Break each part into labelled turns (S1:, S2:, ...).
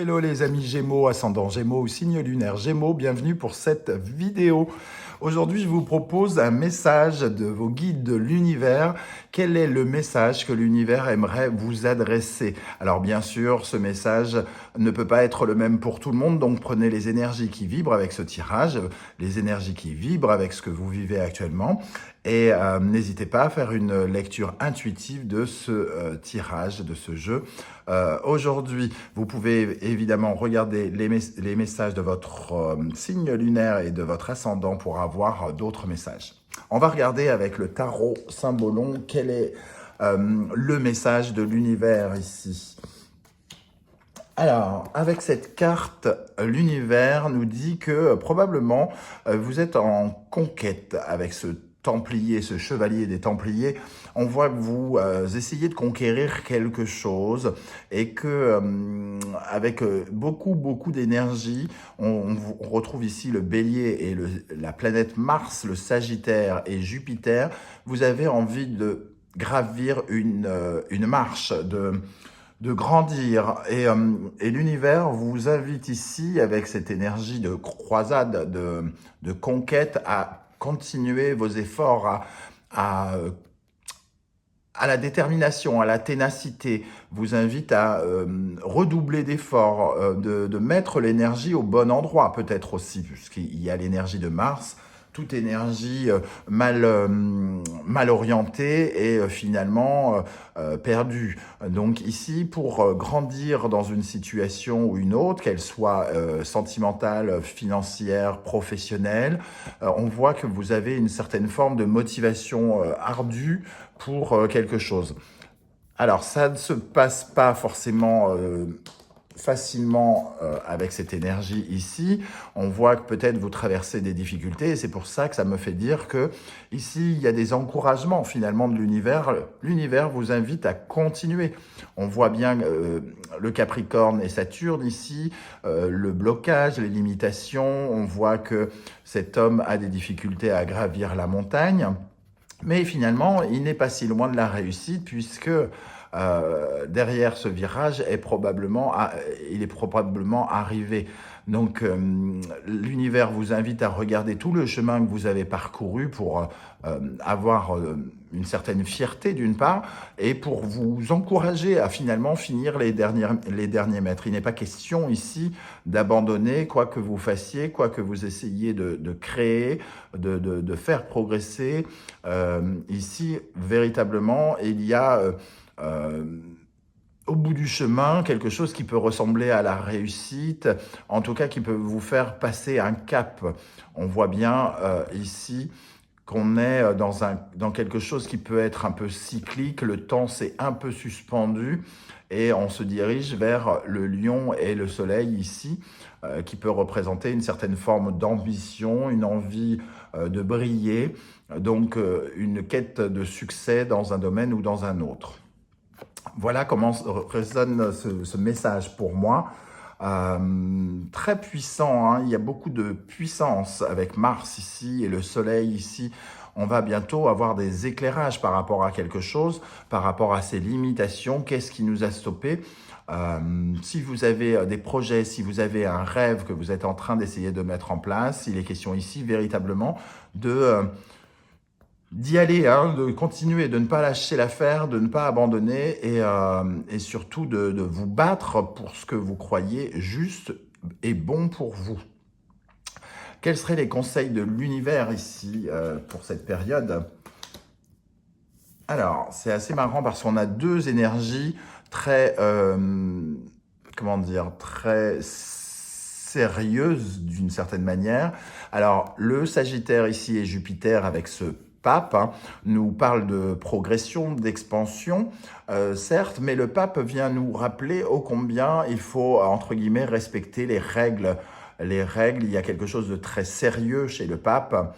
S1: Hello les amis Gémeaux, ascendant Gémeaux ou signe lunaire Gémeaux, bienvenue pour cette vidéo. Aujourd'hui, je vous propose un message de vos guides de l'univers. Quel est le message que l'univers aimerait vous adresser? Alors bien sûr, ce message ne peut pas être le même pour tout le monde, donc prenez les énergies qui vibrent avec ce tirage, les énergies qui vibrent avec ce que vous vivez actuellement, et n'hésitez pas à faire une lecture intuitive de ce tirage, de ce jeu. Aujourd'hui, vous pouvez évidemment regarder les messages de votre signe lunaire et de votre ascendant pour avoir d'autres messages. On va regarder avec le tarot Symbolon quel est le message de l'univers ici. Alors, avec cette carte, l'univers nous dit que probablement vous êtes en conquête avec ce Templier, ce chevalier des Templiers. On voit que vous essayez de conquérir quelque chose et que avec beaucoup d'énergie, on retrouve ici le Bélier et la planète Mars, le Sagittaire et Jupiter. Vous avez envie de gravir une marche, de grandir. Et l'univers vous invite ici, avec cette énergie de croisade, de conquête, à continuer vos efforts, à la détermination, à la ténacité, vous invite à redoubler d'efforts, de mettre l'énergie au bon endroit peut-être aussi, puisqu'il y a l'énergie de Mars, toute énergie mal orientée et finalement perdue. Donc ici, pour grandir dans une situation ou une autre, qu'elle soit sentimentale, financière, professionnelle, on voit que vous avez une certaine forme de motivation ardue pour quelque chose. Alors, ça ne se passe pas forcément facilement avec cette énergie ici. On voit que peut-être vous traversez des difficultés et c'est pour ça que ça me fait dire que ici, il y a des encouragements finalement de l'univers. L'univers vous invite à continuer. On voit bien le Capricorne et Saturne ici, le blocage, les limitations. On voit que cet homme a des difficultés à gravir la montagne. Mais finalement, il n'est pas si loin de la réussite puisque derrière ce virage il est probablement arrivé. Donc l'univers vous invite à regarder tout le chemin que vous avez parcouru pour avoir une certaine fierté d'une part et pour vous encourager à finalement finir les derniers mètres. Il n'est pas question ici d'abandonner quoi que vous fassiez, quoi que vous essayiez de créer, de faire progresser. Ici, véritablement, il y a au bout du chemin, quelque chose qui peut ressembler à la réussite, en tout cas qui peut vous faire passer un cap. On voit bien ici qu'on est dans quelque chose qui peut être un peu cyclique, le temps s'est un peu suspendu et on se dirige vers le lion et le soleil ici, qui peut représenter une certaine forme d'ambition, une envie de briller, donc une quête de succès dans un domaine ou dans un autre. Voilà comment résonne ce message pour moi. Très puissant, hein. Il y a beaucoup de puissance avec Mars ici et le Soleil ici. On va bientôt avoir des éclairages par rapport à quelque chose, par rapport à ces limitations. Qu'est-ce qui nous a stoppés? Si vous avez des projets, si vous avez un rêve que vous êtes en train d'essayer de mettre en place, il est question ici véritablement d'y aller, hein, de continuer, de ne pas lâcher l'affaire, de ne pas abandonner et surtout de vous battre pour ce que vous croyez juste et bon pour vous. Quels seraient les conseils de l'univers ici pour cette période? Alors, c'est assez marrant parce qu'on a deux énergies très, comment dire, très sérieuses d'une certaine manière. Alors, le Sagittaire ici et Jupiter avec ce pape nous parle de progression, d'expansion, certes, mais le pape vient nous rappeler ô combien il faut, entre guillemets, respecter les règles. Les règles, il y a quelque chose de très sérieux chez le pape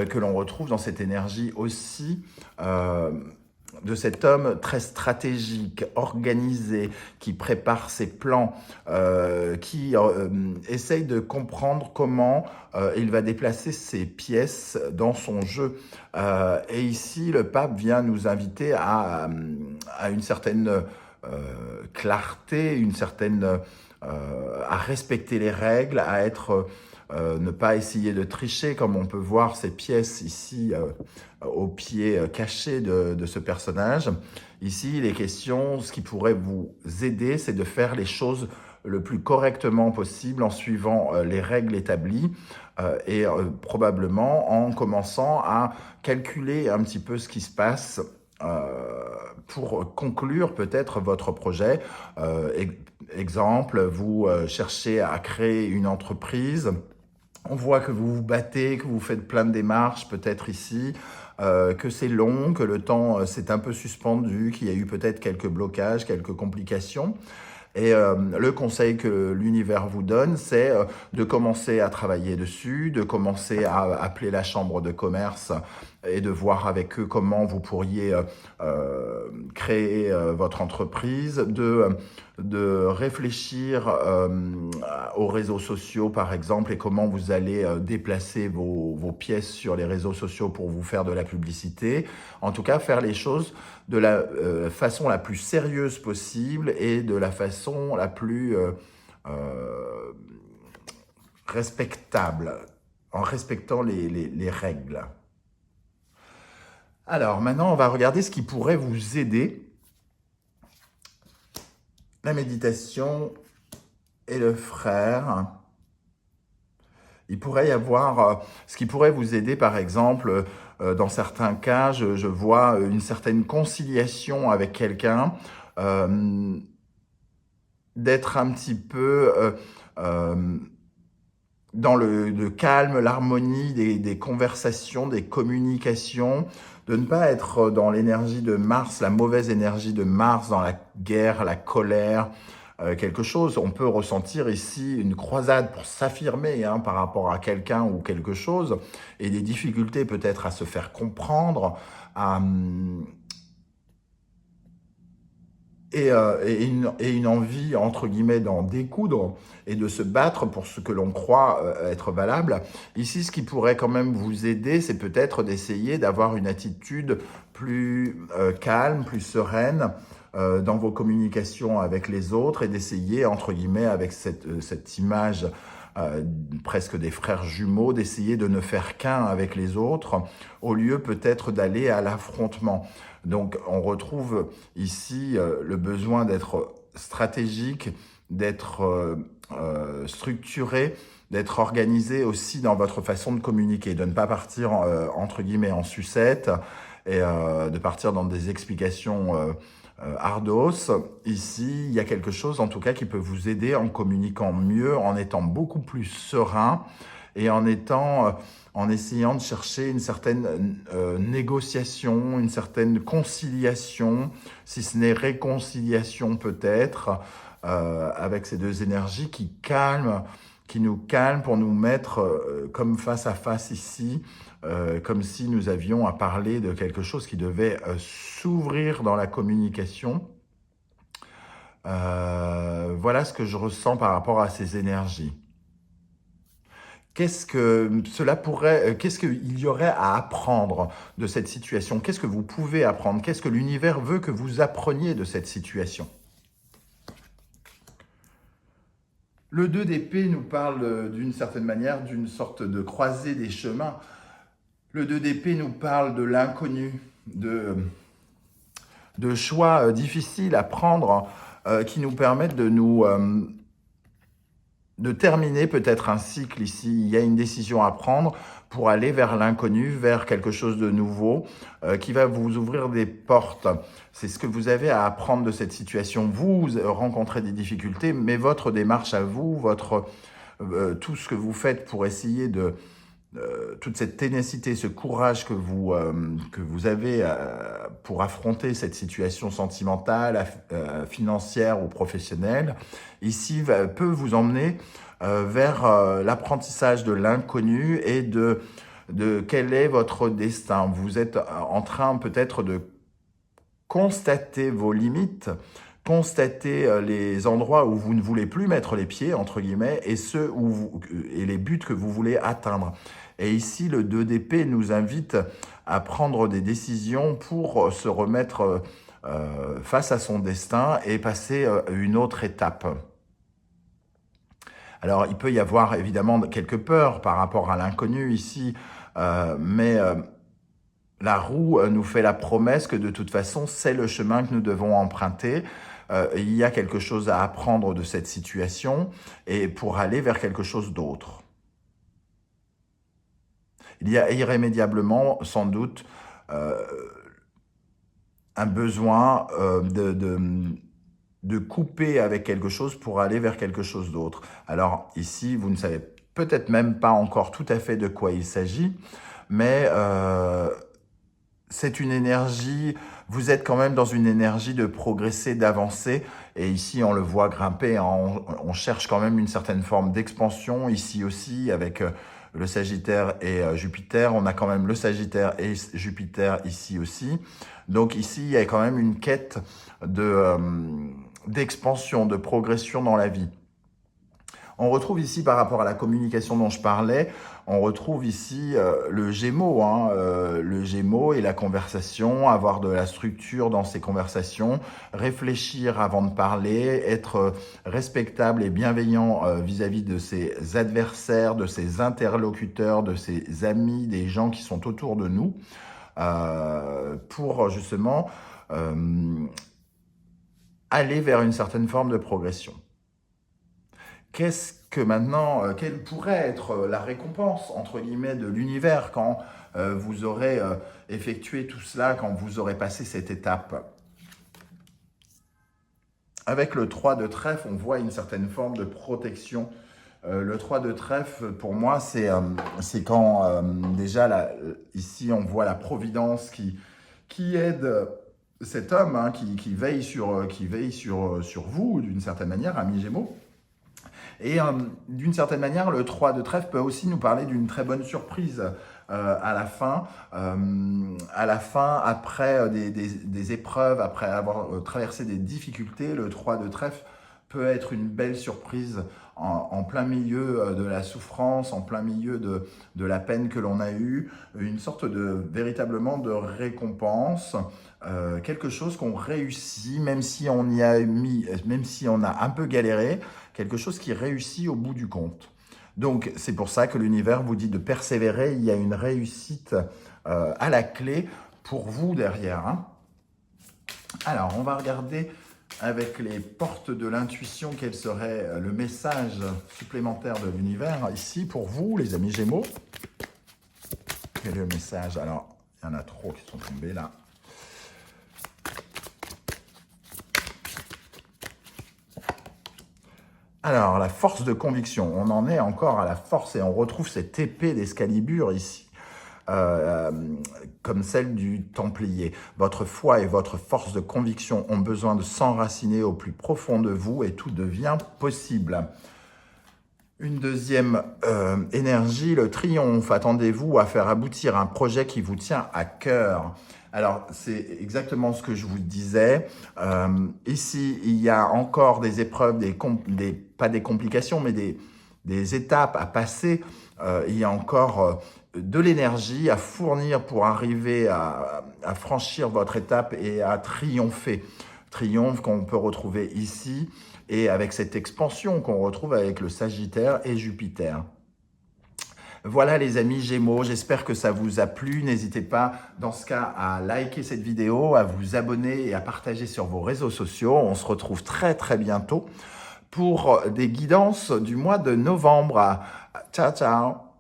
S1: que l'on retrouve dans cette énergie aussi de cet homme très stratégique, organisé, qui prépare ses plans, qui essaye de comprendre comment il va déplacer ses pièces dans son jeu. Et ici, le pape vient nous inviter à une certaine clarté, une certaine à respecter les règles, à être, ne pas essayer de tricher, comme on peut voir ces pièces ici au pied caché de ce personnage. Ici, il est question, ce qui pourrait vous aider, c'est de faire les choses le plus correctement possible en suivant les règles établies et probablement en commençant à calculer un petit peu ce qui se passe pour conclure peut-être votre projet. Exemple, vous cherchez à créer une entreprise. On voit que vous vous battez, que vous faites plein de démarches, peut-être ici, que c'est long, que le temps s'est un peu suspendu, qu'il y a eu peut-être quelques blocages, quelques complications. Et le conseil que l'univers vous donne, c'est de commencer à travailler dessus, de commencer à appeler la chambre de commerce et de voir avec eux comment vous pourriez créer votre entreprise, de réfléchir aux réseaux sociaux par exemple et comment vous allez déplacer vos pièces sur les réseaux sociaux pour vous faire de la publicité. En tout cas, faire les choses de la façon la plus sérieuse possible et de la façon la plus respectable, en respectant les règles. Alors maintenant, on va regarder ce qui pourrait vous aider. La méditation et le frère. Il pourrait y avoir ce qui pourrait vous aider, par exemple, dans certains cas, je vois une certaine conciliation avec quelqu'un, d'être un petit peu dans le calme, l'harmonie des conversations, des communications, de ne pas être dans l'énergie de Mars, la mauvaise énergie de Mars, dans la guerre, la colère, quelque chose. On peut ressentir ici une croisade pour s'affirmer par rapport à quelqu'un ou quelque chose, et des difficultés peut-être à se faire comprendre, et une envie, entre guillemets, d'en découdre et de se battre pour ce que l'on croit être valable. Ici, ce qui pourrait quand même vous aider, c'est peut-être d'essayer d'avoir une attitude plus calme, plus sereine dans vos communications avec les autres et d'essayer, entre guillemets, avec cette image presque des frères jumeaux, d'essayer de ne faire qu'un avec les autres, au lieu peut-être d'aller à l'affrontement. Donc on retrouve ici le besoin d'être stratégique, d'être structuré, d'être organisé aussi dans votre façon de communiquer, de ne pas partir entre guillemets en sucette et de partir dans des explications ardos. Ici, il y a quelque chose en tout cas qui peut vous aider en communiquant mieux, en étant beaucoup plus serein et en essayant de chercher une certaine négociation, une certaine conciliation, si ce n'est réconciliation peut-être, avec ces deux énergies qui nous calment pour nous mettre comme face à face ici, comme si nous avions à parler de quelque chose qui devait s'ouvrir dans la communication. Voilà ce que je ressens par rapport à ces énergies. Qu'est-ce qu'il y aurait à apprendre de cette situation? Qu'est-ce que vous pouvez apprendre? Qu'est-ce que l'univers veut que vous appreniez de cette situation? Le 2 d'épée nous parle d'une certaine manière d'une sorte de croisée des chemins. Le 2 d'épée nous parle de l'inconnu, de choix difficiles à prendre qui nous permettent de terminer peut-être un cycle ici. Il y a une décision à prendre pour aller vers l'inconnu, vers quelque chose de nouveau qui va vous ouvrir des portes. C'est ce que vous avez à apprendre de cette situation. Vous rencontrez des difficultés, mais votre démarche à vous, tout ce que vous faites pour essayer de toute cette ténacité, ce courage que vous avez pour affronter cette situation sentimentale, financière ou professionnelle, ici peut vous emmener vers l'apprentissage de l'inconnu et de quel est votre destin. Vous êtes en train peut-être de constater vos limites, constater les endroits où vous ne voulez plus mettre les pieds, entre guillemets, et et les buts que vous voulez atteindre. Et ici, le 2 d'épée nous invite à prendre des décisions pour se remettre face à son destin et passer à une autre étape. Alors, il peut y avoir évidemment quelques peurs par rapport à l'inconnu ici, mais la roue nous fait la promesse que de toute façon, c'est le chemin que nous devons emprunter. Il y a quelque chose à apprendre de cette situation et pour aller vers quelque chose d'autre. Il y a irrémédiablement, sans doute, euh, un besoin de couper avec quelque chose pour aller vers quelque chose d'autre. Alors ici, vous ne savez peut-être même pas encore tout à fait de quoi il s'agit, mais c'est une énergie, vous êtes quand même dans une énergie de progresser, d'avancer, et ici on le voit grimper, hein, on cherche quand même une certaine forme d'expansion, ici aussi avec le Sagittaire et Jupiter, on a quand même le Sagittaire et Jupiter ici aussi, donc ici il y a quand même une quête d'expansion, de progression dans la vie. On retrouve ici, par rapport à la communication dont je parlais, on retrouve ici le Gémeaux, hein, le Gémeaux et la conversation, avoir de la structure dans ces conversations, réfléchir avant de parler, être respectable et bienveillant vis-à-vis de ses adversaires, de ses interlocuteurs, de ses amis, des gens qui sont autour de nous, pour justement aller vers une certaine forme de progression. Qu'est-ce que maintenant, quelle pourrait être la récompense, entre guillemets, de l'univers quand vous aurez effectué tout cela, quand vous aurez passé cette étape? Avec le 3 de trèfle, on voit une certaine forme de protection. Le 3 de trèfle, pour moi, c'est quand déjà, là, ici, on voit la providence qui aide cet homme, hein, qui veille sur vous, d'une certaine manière, ami Gémeaux. Et d'une certaine manière, le 3 de trèfle peut aussi nous parler d'une très bonne surprise à la fin, après des épreuves, après avoir traversé des difficultés, le 3 de trèfle peut être une belle surprise en plein milieu de la souffrance, en plein milieu de la peine que l'on a eue, une sorte de véritablement de récompense, quelque chose qu'on réussit, même si on y a mis, même si on a un peu galéré, quelque chose qui réussit au bout du compte. Donc c'est pour ça que l'univers vous dit de persévérer, il y a une réussite à la clé pour vous derrière, hein. Alors on va regarder avec les portes de l'intuition quel serait le message supplémentaire de l'univers ici pour vous les amis Gémeaux. Quel est le message? Alors il y en a trop qui sont tombés là. Alors, la force de conviction, on en est encore à la force et on retrouve cette épée d'Excalibur ici, comme celle du Templier. Votre foi et votre force de conviction ont besoin de s'enraciner au plus profond de vous et tout devient possible. Une deuxième énergie, le triomphe. Attendez-vous à faire aboutir un projet qui vous tient à cœur. Alors, c'est exactement ce que je vous disais. Ici, il y a encore des épreuves, pas des complications, mais des étapes à passer. Il y a encore de l'énergie à fournir pour arriver à franchir votre étape et à triompher. Triomphe qu'on peut retrouver ici et avec cette expansion qu'on retrouve avec le Sagittaire et Jupiter. Voilà les amis Gémeaux, j'espère que ça vous a plu. N'hésitez pas dans ce cas à liker cette vidéo, à vous abonner et à partager sur vos réseaux sociaux. On se retrouve très très bientôt pour des guidances du mois de novembre. Ciao ciao.